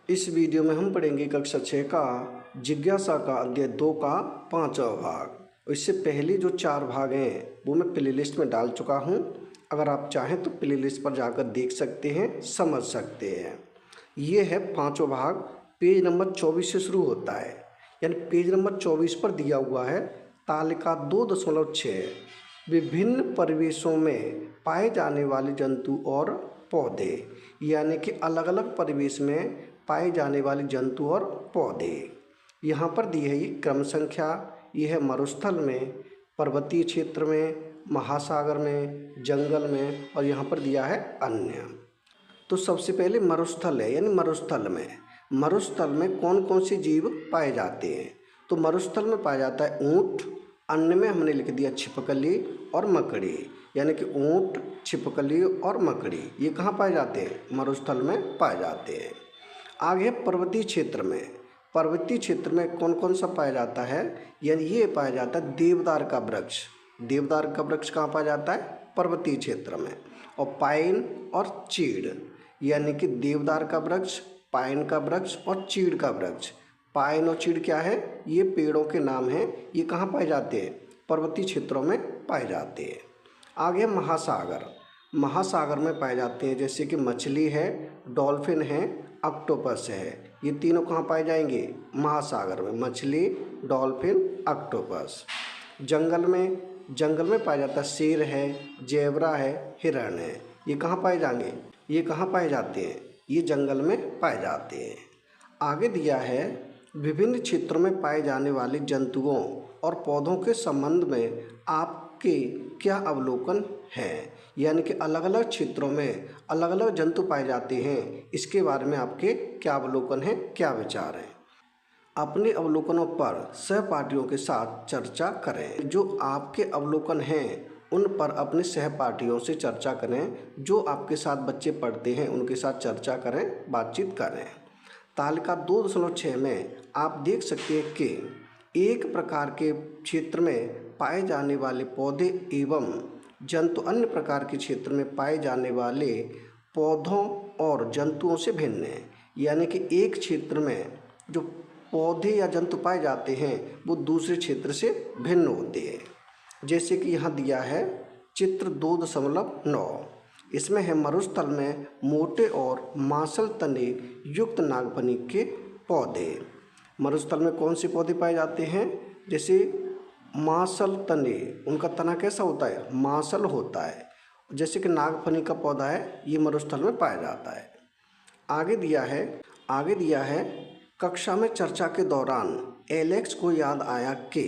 इस वीडियो में हम पढ़ेंगे कक्षा 6 का जिज्ञासा का अध्याय 2 का 5वां भाग। इससे पहले जो 4 भाग हैं वो मैं प्लेलिस्ट में डाल चुका हूं। अगर आप चाहें तो प्लेलिस्ट पर जाकर देख सकते हैं, समझ सकते हैं। ये है 5वां भाग, पेज नंबर 24 से शुरू होता है। यानी पेज नंबर 24 पर दिया हुआ है तालिका 2.6 विभिन्न परिवेशों में पाए जाने वाले जंतु और पौधे। यानी कि अलग अलग परिवेश में पाए जाने वाले जंतु और पौधे। यहाँ पर दी है ये क्रम संख्या। ये है मरुस्थल में, पर्वतीय क्षेत्र में, महासागर में, जंगल में, और यहाँ पर दिया है अन्य। तो सबसे पहले मरुस्थल है, यानी मरुस्थल में कौन कौन से जीव पाए जाते हैं। तो मरुस्थल में पाया जाता है ऊँट, अन्य में हमने लिख दिया छिपकली और मकड़ी। यानी कि ऊँट, छिपकली और मकड़ी ये कहाँ पाए जाते हैं? मरुस्थल में पाए जाते हैं। आगे पर्वतीय क्षेत्र में कौन कौन सा पाया जाता है? यानी ये पाया जाता है देवदार का वृक्ष। देवदार का वृक्ष कहाँ पाया जाता है? पर्वतीय क्षेत्र में। और पाइन और चीड़, यानी कि देवदार का वृक्ष, पाइन का वृक्ष और चीड़ का वृक्ष। पाइन और चीड़ क्या है? ये पेड़ों के नाम हैं। ये कहाँ पाए जाते हैं? पर्वतीय क्षेत्रों में पाए जाते हैं। आगे महासागर में पाए जाते हैं, जैसे कि मछली है, डॉल्फिन है, ऑक्टोपस है। ये तीनों कहाँ पाए जाएंगे? महासागर में, मछली, डॉल्फिन, ऑक्टोपस। जंगल में पाया जाता है शेर है, जेब्रा है, हिरण है। ये कहाँ पाए जाएंगे? ये कहाँ पाए जाते हैं? ये जंगल में पाए जाते हैं। आगे दिया है विभिन्न क्षेत्रों में पाए जाने वाले जंतुओं और पौधों के संबंध में आपके क्या अवलोकन है। यानी कि अलग अलग क्षेत्रों में अलग अलग जंतु पाए जाते हैं, इसके बारे में आपके क्या अवलोकन है, क्या विचार है। अपने अवलोकनों पर सहपाठियों के साथ चर्चा करें। जो आपके अवलोकन हैं उन पर अपने सहपाठियों से चर्चा करें। जो आपके साथ बच्चे पढ़ते हैं उनके साथ चर्चा करें, बातचीत करें। तालिका 2.6 में आप देख सकते हैं कि एक प्रकार के क्षेत्र में पाए जाने वाले पौधे एवं जंतु अन्य प्रकार के क्षेत्र में पाए जाने वाले पौधों और जंतुओं से भिन्न है। यानी कि एक क्षेत्र में जो पौधे या जंतु पाए जाते हैं वो दूसरे क्षेत्र से भिन्न होते हैं। जैसे कि यहाँ दिया है चित्र 2.9। इसमें है मरुस्थल में मोटे और मांसल तने युक्त नागफनी के पौधे। मरुस्थल में कौन से पौधे पाए जाते हैं? जैसे मांसल तने, उनका तना कैसा होता है? मांसल होता है। जैसे कि नागफनी का पौधा है, ये मरुस्थल में पाया जाता है। आगे दिया है कक्षा में चर्चा के दौरान एलेक्स को याद आया कि।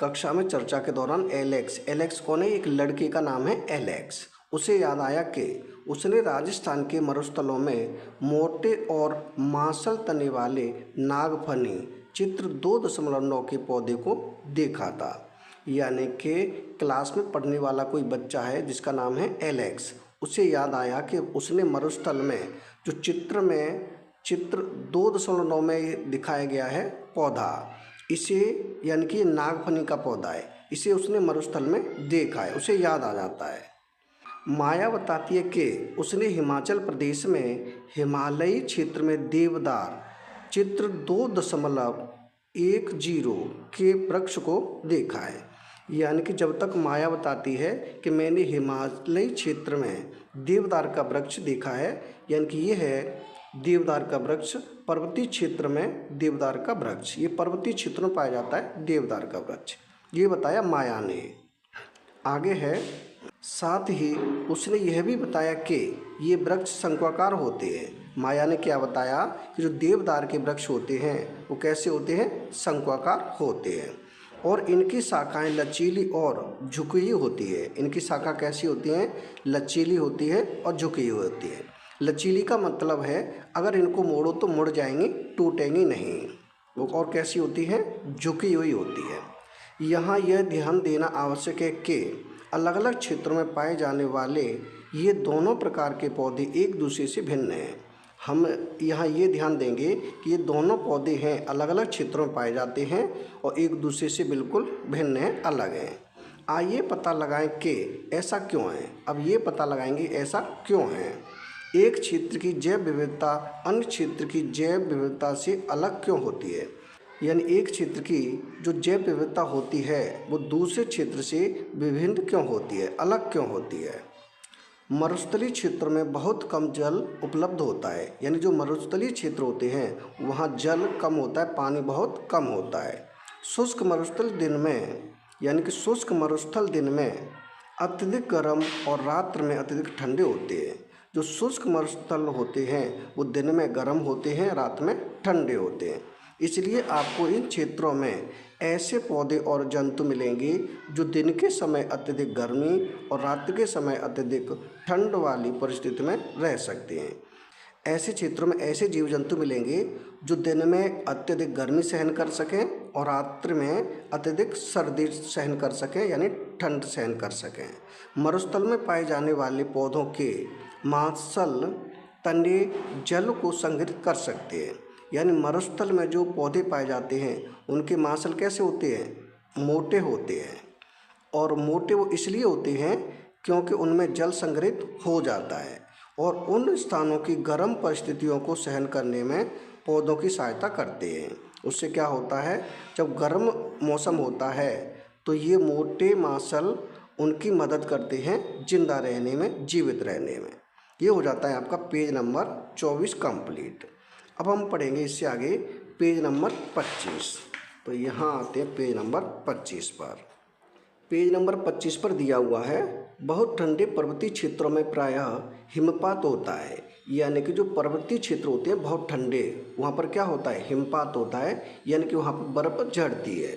कक्षा में चर्चा के दौरान एलेक्स कौन है? एक लड़के का नाम है एलेक्स। उसे याद आया कि उसने राजस्थान के मरुस्थलों में मोटे और मांसल तने वाले नागफनी चित्र 2.9 के पौधे को देखा था। यानी कि क्लास में पढ़ने वाला कोई बच्चा है जिसका नाम है एलेक्स। उसे याद आया कि उसने मरुस्थल में जो चित्र 2.9 में दिखाया गया है पौधा, इसे यानी कि नागफनी का पौधा है, इसे उसने मरुस्थल में देखा है, उसे याद आ जाता है। माया बताती है कि उसने हिमाचल प्रदेश में हिमालयी क्षेत्र में देवदार चित्र 2.10 के वृक्ष को देखा है। यानी कि जब तक माया बताती है कि मैंने हिमालयी क्षेत्र में देवदार का वृक्ष देखा है, यानी कि ये है देवदार का वृक्ष, पर्वतीय क्षेत्र में देवदार का वृक्ष। ये पर्वतीय क्षेत्र में पाया जाता है देवदार का वृक्ष, ये बताया माया ने। आगे है साथ ही उसने यह भी बताया कि ये वृक्ष शंक्वाकार होते हैं। माया ने क्या बताया कि जो देवदार के वृक्ष होते हैं वो कैसे होते हैं? शंक्वाकार होते हैं। और इनकी शाखाएं लचीली और झुकी हुई होती है। इनकी शाखा कैसी होती हैं? लचीली होती है और झुकी हुई होती है। लचीली का मतलब है अगर इनको मोड़ो तो मुड़ जाएंगी, टूटेंगी नहीं। वो और कैसी होती है? झुकी हुई होती है। यहाँ यह ध्यान देना आवश्यक है कि अलग अलग क्षेत्रों में पाए जाने वाले ये दोनों प्रकार के पौधे एक दूसरे से भिन्न हैं। हम यहाँ ये ध्यान देंगे कि ये दोनों पौधे हैं, अलग अलग क्षेत्रों में पाए जाते हैं और एक दूसरे से बिल्कुल भिन्न हैं, अलग हैं। आइए पता लगाएं कि ऐसा क्यों है। अब ये पता लगाएंगे ऐसा क्यों है। एक क्षेत्र की जैव विविधता अन्य क्षेत्र की जैव विविधता से अलग क्यों होती है? यानी एक क्षेत्र की जो जैव विविधता होती है वो दूसरे क्षेत्र से विभिन्न क्यों होती है, अलग क्यों होती है? मरुस्थलीय क्षेत्र में बहुत कम जल उपलब्ध होता है। यानी जो मरुस्थलीय क्षेत्र होते हैं वहाँ जल कम होता है, पानी बहुत कम होता है। शुष्क मरुस्थल दिन में यानी कि शुष्क मरुस्थल दिन में अत्यधिक गर्म और रात्र में अत्यधिक ठंडे होते हैं। जो शुष्क मरुस्थल होते हैं वो दिन में गर्म होते हैं, रात में ठंडे होते हैं। इसलिए आपको इन क्षेत्रों में ऐसे पौधे और जंतु मिलेंगे जो दिन के समय अत्यधिक गर्मी और रात के समय अत्यधिक ठंड वाली परिस्थिति में रह सकते हैं। ऐसे क्षेत्रों में ऐसे जीव जंतु मिलेंगे जो दिन में अत्यधिक गर्मी सहन कर सकें और रात्रि में अत्यधिक सर्दी सहन कर सकें, यानी ठंड सहन कर सकें। मरुस्थल में पाए जाने वाले पौधों के मांसल तने जल को संग्रहित कर सकते हैं। यानी मरुस्थल में जो पौधे पाए जाते हैं उनके मांसल कैसे होते हैं? मोटे होते हैं। और मोटे वो इसलिए होते हैं क्योंकि उनमें जल संग्रहित हो जाता है और उन स्थानों की गर्म परिस्थितियों को सहन करने में पौधों की सहायता करते हैं। उससे क्या होता है, जब गर्म मौसम होता है तो ये मोटे मांसल उनकी मदद करते हैं जिंदा रहने में, जीवित रहने में। ये हो जाता है आपका पेज नंबर 24 कंप्लीट। अब हम पढ़ेंगे इससे आगे पेज नंबर 25। तो यहाँ आते हैं पेज नंबर 25 पर। पेज नंबर 25 पर दिया हुआ है, बहुत ठंडे पर्वतीय क्षेत्रों में प्रायः हिमपात होता है। यानी कि जो पर्वतीय क्षेत्र होते हैं बहुत ठंडे, वहाँ पर क्या होता है? हिमपात होता है, यानी कि वहाँ पर बर्फ़ झड़ती है।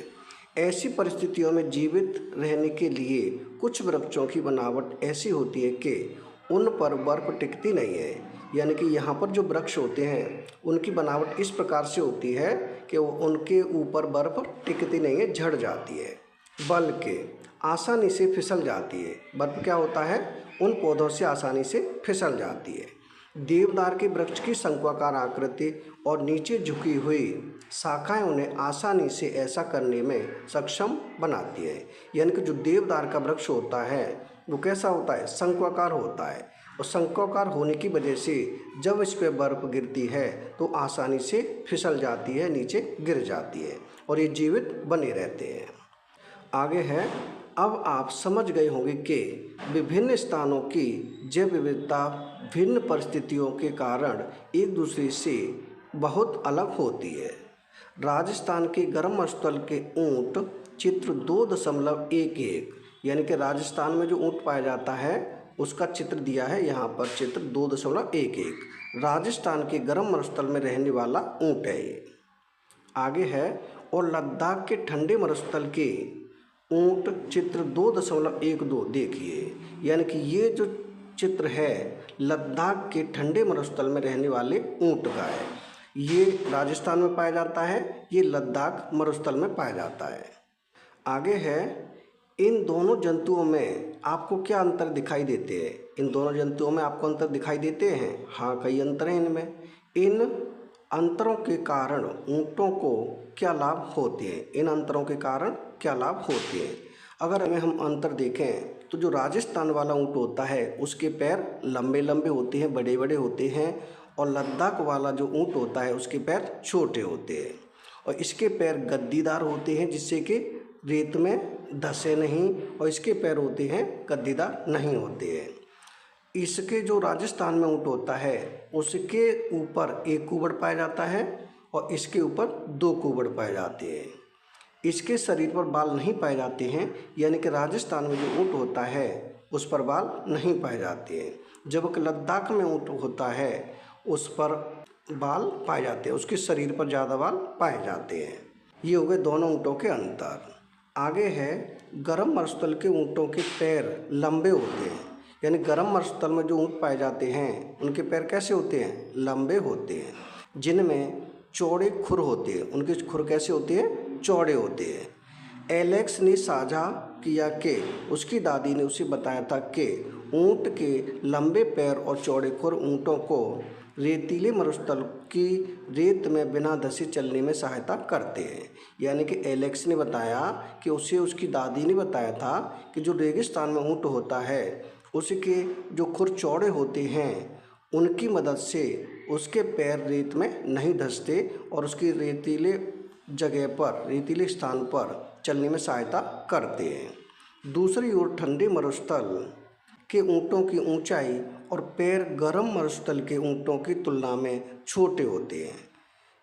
ऐसी परिस्थितियों में जीवित रहने के लिए कुछ वृक्षों की बनावट ऐसी होती है कि उन पर बर्फ़ टिकती नहीं है। यानी कि यहाँ पर जो वृक्ष होते हैं उनकी बनावट इस प्रकार से होती है कि उनके ऊपर बर्फ़ टिकती नहीं है, झड़ जाती है, बल्कि आसानी से फिसल जाती है। बर्फ़ क्या होता है? उन पौधों से आसानी से फिसल जाती है। देवदार के वृक्ष की शंक्वाकार आकृति और नीचे झुकी हुई शाखाएं उन्हें आसानी से ऐसा करने में सक्षम बनाती है। यानी कि जो देवदार का वृक्ष होता है वो कैसा होता है? शंक्वाकार होता है। और शंक्वाकार होने की वजह से जब इस पर बर्फ़ गिरती है तो आसानी से फिसल जाती है, नीचे गिर जाती है और ये जीवित बने रहते हैं। आगे है, अब आप समझ गए होंगे कि विभिन्न स्थानों की जैव विविधता भिन्न परिस्थितियों के कारण एक दूसरे से बहुत अलग होती है। राजस्थान के गर्म स्थल के ऊंट चित्र 2.11, यानी कि राजस्थान में जो ऊंट पाया जाता है उसका चित्र दिया है यहाँ पर, चित्र 2.11। राजस्थान के गर्म मरुस्थल में रहने वाला ऊंट है ये। आगे है, और लद्दाख के ठंडे मरुस्थल के ऊंट चित्र 2.12 देखिए। यानी कि ये जो चित्र है लद्दाख के ठंडे मरुस्थल में रहने वाले ऊंट का है। ये राजस्थान में पाया जाता है, ये लद्दाख मरुस्थल में पाया जाता है। आगे है, इन दोनों जंतुओं में आपको क्या अंतर दिखाई देते हैं? इन दोनों जंतुओं में आपको अंतर दिखाई देते हैं? हाँ, कई अंतर हैं इनमें। इन अंतरों के कारण ऊँटों को क्या लाभ होते हैं? इन अंतरों के कारण क्या लाभ होते हैं? अगर हम अंतर देखें तो जो राजस्थान वाला ऊँट होता है उसके पैर लंबे लंबे होते हैं, बड़े बड़े होते हैं, और लद्दाख वाला जो ऊँट होता है उसके पैर छोटे होते हैं और इसके पैर गद्दीदार होते हैं जिससे कि रेत में धंसे नहीं, और इसके पैर होते हैं गद्दीदार नहीं होते हैं। इसके जो राजस्थान में ऊँट होता है उसके ऊपर एक कुबड़ पाया जाता है और इसके ऊपर 2 कुबड़ पाए जाते हैं। इसके शरीर पर बाल नहीं पाए जाते हैं, यानी कि राजस्थान में जो ऊँट होता है उस पर बाल नहीं पाए जाते हैं। जबकि लद्दाख में ऊँट होता है उस पर बाल पाए जाते हैं, उसके शरीर पर ज़्यादा बाल पाए जाते हैं। ये हो गए दोनों ऊँटों के अंतर। आगे है, गर्म मरुस्थल के ऊँटों के पैर लंबे होते हैं। यानी गर्म मरुस्थल में जो ऊँट पाए जाते हैं उनके पैर कैसे होते हैं? लंबे होते हैं, जिनमें चौड़े खुर होते हैं। उनके खुर कैसे होते हैं? चौड़े होते हैं। एलेक्स ने साझा किया कि उसकी दादी ने उसे बताया था कि ऊँट के लंबे पैर और चौड़े खुर ऊँटों को रेतीले मरुस्थल की रेत में बिना धंसे चलने में सहायता करते हैं। यानी कि एलेक्स ने बताया कि उसे उसकी दादी ने बताया था कि जो रेगिस्तान में ऊँट होता है उसके जो खुर चौड़े होते हैं उनकी मदद से उसके पैर रेत में नहीं धंसते और उसकी रेतीले जगह पर, रेतीले स्थान पर चलने में सहायता करते हैं। दूसरी ओर ठंडे मरुस्थल के ऊँटों की ऊंचाई और पैर गर्म मरुस्थल के ऊँटों की तुलना में छोटे होते हैं।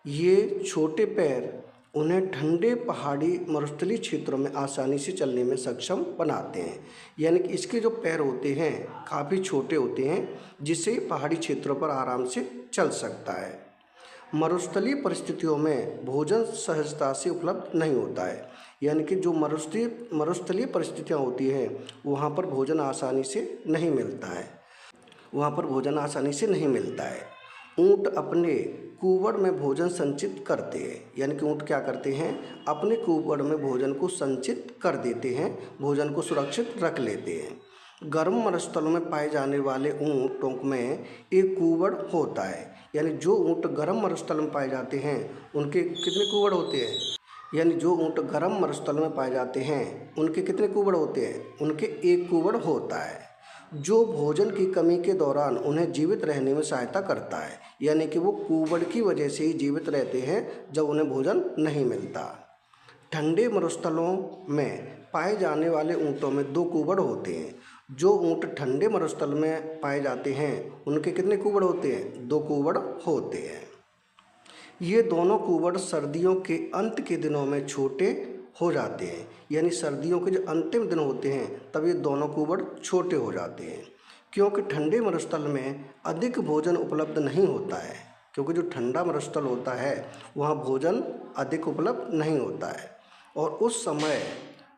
ये छोटे पैर उन्हें ठंडे पहाड़ी मरुस्थलीय क्षेत्रों में आसानी से चलने में सक्षम बनाते हैं। यानी कि इसके जो पैर होते हैं काफ़ी छोटे होते हैं, जिससे पहाड़ी क्षेत्रों पर आराम से चल सकता है। मरुस्थलीय परिस्थितियों में भोजन सहजता से उपलब्ध नहीं होता है। यानी कि जो मरुस्थलीय परिस्थितियाँ होती हैं वहाँ पर भोजन आसानी से नहीं मिलता है। ऊँट अपने कुवड़ में भोजन संचित करते हैं। यानी कि ऊँट क्या करते हैं, अपने कुवड़ में भोजन को संचित कर देते हैं, भोजन को सुरक्षित रख लेते हैं। गर्म मरुस्थलों में पाए जाने वाले ऊँटों में एक कुवड़ होता है। यानी जो ऊँट गर्म मरुस्थल में पाए जाते हैं उनके कितने कुवड़ होते हैं, यानी जो ऊँट गर्म मरुस्थल में पाए जाते हैं उनके कितने कुवड़ होते हैं, उनके एक कुवड़ होता है, जो भोजन की कमी के दौरान उन्हें जीवित रहने में सहायता करता है। यानी कि वो कुवड़ की वजह से ही जीवित रहते हैं जब उन्हें भोजन नहीं मिलता। ठंडे मरुस्थलों में पाए जाने वाले ऊँटों में 2 कुवड़ होते हैं। जो ऊँट ठंडे मरुस्थल में पाए जाते हैं उनके कितने कुवड़ होते हैं, 2 कुवड़ होते हैं। ये दोनों कुवड़ सर्दियों के अंत के दिनों में छोटे हो जाते हैं। यानी सर्दियों के जो अंतिम दिन होते हैं तब ये दोनों कुवड़ छोटे हो जाते हैं, क्योंकि ठंडे मरुस्थल में अधिक भोजन उपलब्ध नहीं होता है। क्योंकि जो ठंडा मरुस्थल होता है वहाँ भोजन अधिक उपलब्ध नहीं होता है और उस समय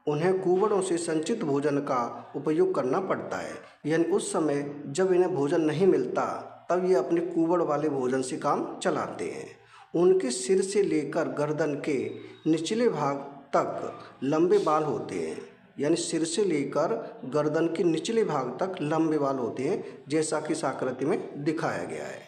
उन्हें कुवड़ों से संचित भोजन का उपयोग करना पड़ता है। यानी उस समय जब इन्हें भोजन नहीं मिलता तब ये अपने कुवड़ वाले भोजन से काम चलाते हैं। उनके सिर से लेकर गर्दन के निचले भाग तक लंबे बाल होते हैं। यानी सिर से लेकर गर्दन के निचले भाग तक लंबे बाल होते हैं, जैसा कि इस आकृति में दिखाया गया है,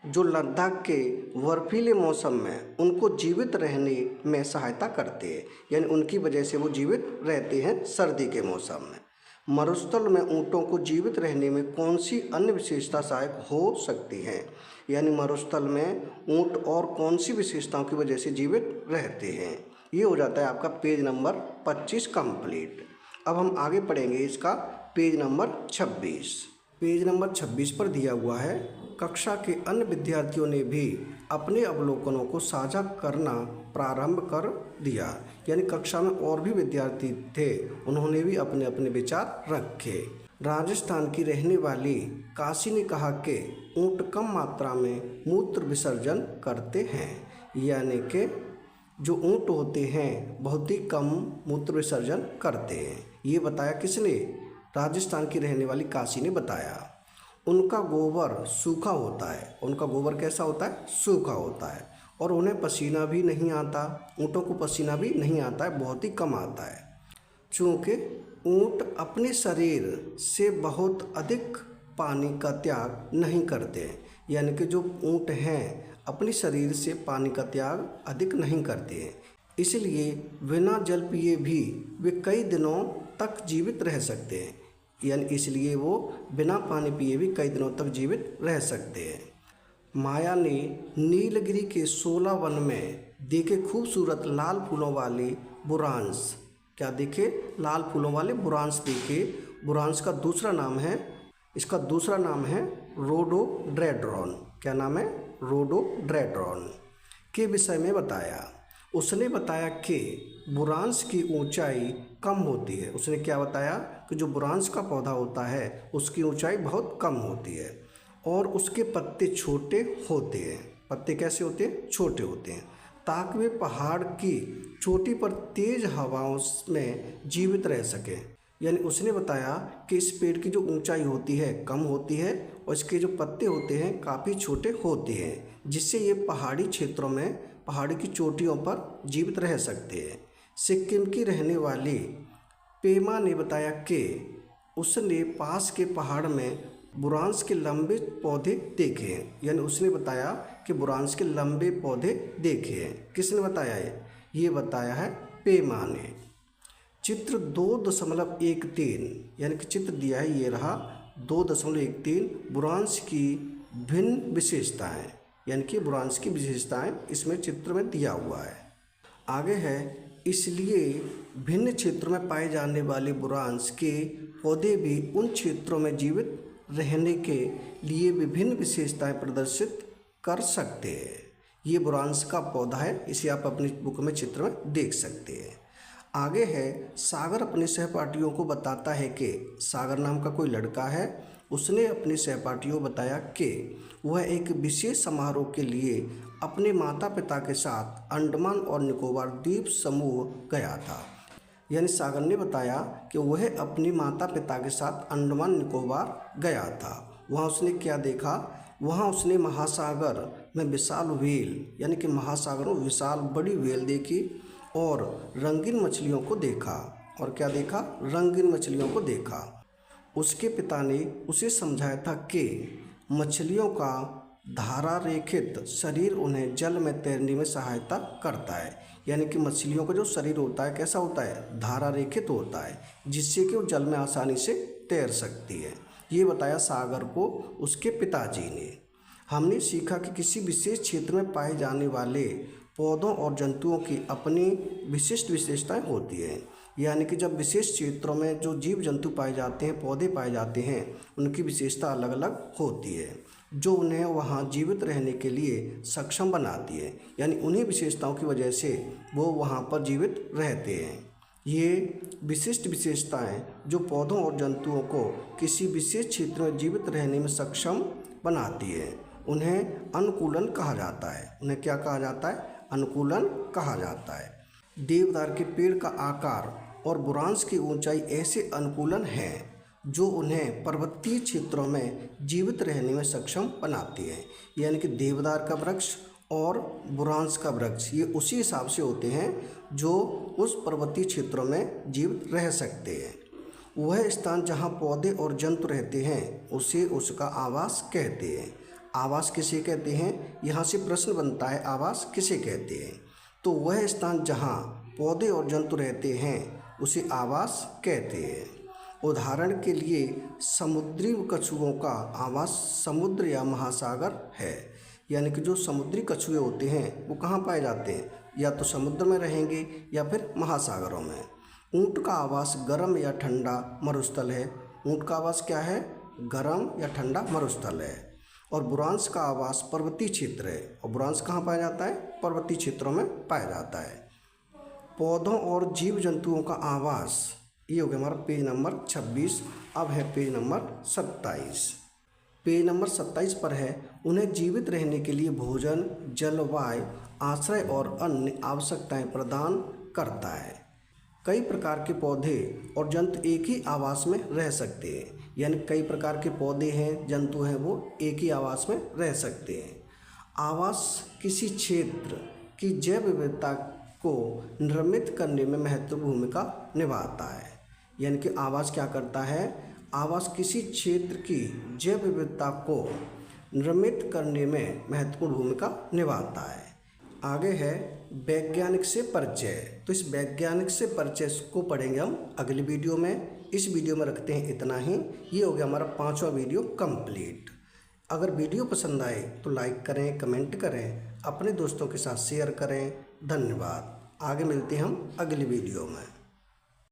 जो लद्दाख के बर्फीले मौसम में उनको जीवित रहने में सहायता करते हैं। यानी उनकी वजह से वो जीवित रहते हैं सर्दी के मौसम में। मरुस्थल में ऊँटों को जीवित रहने में कौन सी अन्य विशेषता सहायक हो सकती है। यानी मरुस्थल में ऊँट और कौन सी विशेषताओं की वजह से जीवित रहते हैं। ये हो जाता है आपका पेज नंबर 25 कंप्लीट। अब हम आगे पढ़ेंगे इसका पेज नंबर 26। पेज नंबर 26 पर दिया हुआ है, कक्षा के अन्य विद्यार्थियों ने भी अपने अवलोकनों को साझा करना प्रारंभ कर दिया। यानी कक्षा में और भी विद्यार्थी थे, उन्होंने भी अपने अपने विचार रखे। राजस्थान की रहने वाली काशी ने कहा कि ऊँट कम मात्रा में मूत्र विसर्जन करते हैं। यानी कि जो ऊँट होते हैं बहुत ही कम मूत्र विसर्जन करते हैं। ये बताया किसने, राजस्थान की रहने वाली काशी ने बताया। उनका गोबर सूखा होता है। उनका गोबर कैसा होता है, सूखा होता है और उन्हें पसीना भी नहीं आता। ऊँटों को पसीना भी नहीं आता है, बहुत ही कम आता है। चूँकि ऊँट अपने शरीर से बहुत अधिक पानी का त्याग नहीं करते। यानी कि जो ऊँट हैं अपने शरीर से पानी का त्याग अधिक नहीं करते हैं, इसलिए बिना जल पिए भी वे कई दिनों तक जीवित रह सकते हैं। यानी इसलिए वो बिना पानी पिए भी कई दिनों तक जीवित रह सकते हैं। माया ने नीलगिरी के 16 वन में देखे खूबसूरत लाल फूलों वाले बुरांश, क्या देखे, लाल फूलों वाले बुरांश देखे। बुरांश का दूसरा नाम है, इसका दूसरा नाम है रोडोडेंड्रॉन। क्या नाम है, रोडोडेंड्रॉन के विषय में बताया। उसने बताया कि बुरांश की ऊंचाई कम होती है। उसने क्या बताया कि जो बुरांश का पौधा होता है उसकी ऊंचाई बहुत कम होती है और उसके पत्ते छोटे होते हैं। पत्ते कैसे होते हैं, छोटे होते हैं, ताकि वे पहाड़ की चोटी पर तेज हवाओं में जीवित रह सकें। यानी उसने बताया कि इस पेड़ की जो ऊंचाई होती है कम होती है और इसके जो पत्ते होते हैं काफ़ी छोटे होते हैं, जिससे ये पहाड़ी क्षेत्रों में, पहाड़ी की चोटियों पर जीवित रह सकते हैं। सिक्किम की रहने वाली पेमा ने बताया कि उसने पास के पहाड़ में बुरांश के लंबे पौधे देखे हैं। यानी उसने बताया कि बुरांश के लंबे पौधे देखे हैं। किसने बताया है, ये बताया है पेमा ने। चित्र 2.13 यानी कि चित्र दिया है, ये रहा 2.13 बुरांश की भिन्न विशेषताएं, यानी कि बुरांश की विशेषताएं इसमें चित्र में दिया हुआ है। आगे है, इसलिए भिन्न क्षेत्रों में पाए जाने वाले बुरांश के पौधे भी उन क्षेत्रों में जीवित रहने के लिए विभिन्न विशेषताएं प्रदर्शित कर सकते हैं। ये बुरांश का पौधा है, इसे आप अपनी बुक में चित्र में देख सकते हैं। आगे है, सागर अपने सहपाठियों को बताता है कि सागर नाम का कोई लड़का है, उसने अपने सहपाठियों को बताया कि वह एक विशेष समारोह के लिए अपने माता पिता के साथ अंडमान और निकोबार द्वीप समूह गया था। यानी सागर ने बताया कि वह अपनी माता पिता के साथ अंडमान निकोबार गया था। वहाँ उसने क्या देखा? वहाँ उसने महासागर में विशाल व्हेल, यानी कि महासागर में विशाल बड़ी व्हेल देखी और रंगीन मछलियों को देखा। और क्या देखा? रंगीन मछलियों को देखा। उसके पिता ने उसे समझाया था कि मछलियों का धारा रेखित शरीर उन्हें जल में तैरने में सहायता करता है। यानी कि मछलियों का जो शरीर होता है कैसा होता है? धारा रेखित होता है, जिससे कि वो जल में आसानी से तैर सकती है। ये बताया सागर को उसके पिताजी ने। हमने सीखा कि किसी विशेष क्षेत्र में पाए जाने वाले पौधों और जंतुओं की अपनी विशिष्ट विशेषताएं होती हैं। यानी कि जब विशेष क्षेत्रों में जो जीव जंतु पाए जाते हैं, पौधे पाए जाते हैं, उनकी विशेषता अलग अलग होती है, जो उन्हें वहाँ जीवित रहने के लिए सक्षम बनाती है। यानी उन्हीं विशेषताओं की वजह से वो वहाँ पर जीवित रहते हैं। ये विशिष्ट विशेषताएं जो पौधों और जंतुओं को किसी विशेष क्षेत्र में जीवित रहने में सक्षम बनाती है, उन्हें अनुकूलन कहा जाता है। उन्हें क्या कहा जाता है? अनुकूलन कहा जाता है। देवदार के पेड़ का आकार और बुरांश की ऊंचाई ऐसे अनुकूलन हैं जो उन्हें पर्वतीय क्षेत्रों में जीवित रहने में सक्षम बनाती है। यानी कि देवदार का वृक्ष और बुरांश का वृक्ष ये उसी हिसाब से होते हैं जो उस पर्वतीय क्षेत्रों में जीवित रह सकते हैं। वह स्थान जहाँ पौधे और जंतु रहते हैं उसे उसका आवास कहते हैं। आवास किसे कहते हैं? यहाँ से प्रश्न बनता है, आवास किसे कहते हैं? तो वह स्थान जहाँ पौधे और जंतु रहते हैं उसे आवास कहते हैं। उदाहरण के लिए समुद्री कछुओं का आवास समुद्र या महासागर है। यानी कि जो समुद्री कछुए होते हैं वो कहाँ पाए जाते हैं? या तो समुद्र में रहेंगे या फिर महासागरों में। ऊँट का आवास गर्म या ठंडा मरुस्थल है। ऊँट का आवास क्या है? गर्म या ठंडा मरुस्थल है। और बुरांश का आवास पर्वतीय क्षेत्र है। और बुरांश कहाँ पाया जाता है? पर्वतीय क्षेत्रों में पाया जाता है। पौधों और जीव जंतुओं का आवास, ये हो गया हमारा पेज नंबर 26। अब है पेज नंबर 27। पेज नंबर 27 पर है, उन्हें जीवित रहने के लिए भोजन, जलवायु, आश्रय और अन्य आवश्यकताएं प्रदान करता है। कई प्रकार के पौधे और जंतु एक ही आवास में रह सकते हैं। यानी कई प्रकार के पौधे हैं, जंतु हैं, वो एक ही आवास में रह सकते हैं। आवास किसी क्षेत्र की जैव विविधता को निर्मित करने में महत्वपूर्ण भूमिका निभाता है। यानी कि आवास क्या करता है? आवास किसी क्षेत्र की जैव विविधता को निर्मित करने में महत्वपूर्ण भूमिका निभाता है। आगे है वैज्ञानिक से परिचय। तो इस वैज्ञानिक से परिचय को पढ़ेंगे हम अगली वीडियो में। इस वीडियो में रखते हैं इतना ही। ये हो गया हमारा 5वां वीडियो कंप्लीट। अगर वीडियो पसंद आए तो लाइक करें, कमेंट करें, अपने दोस्तों के साथ शेयर करें। धन्यवाद। आगे मिलते हैं हम अगली वीडियो में।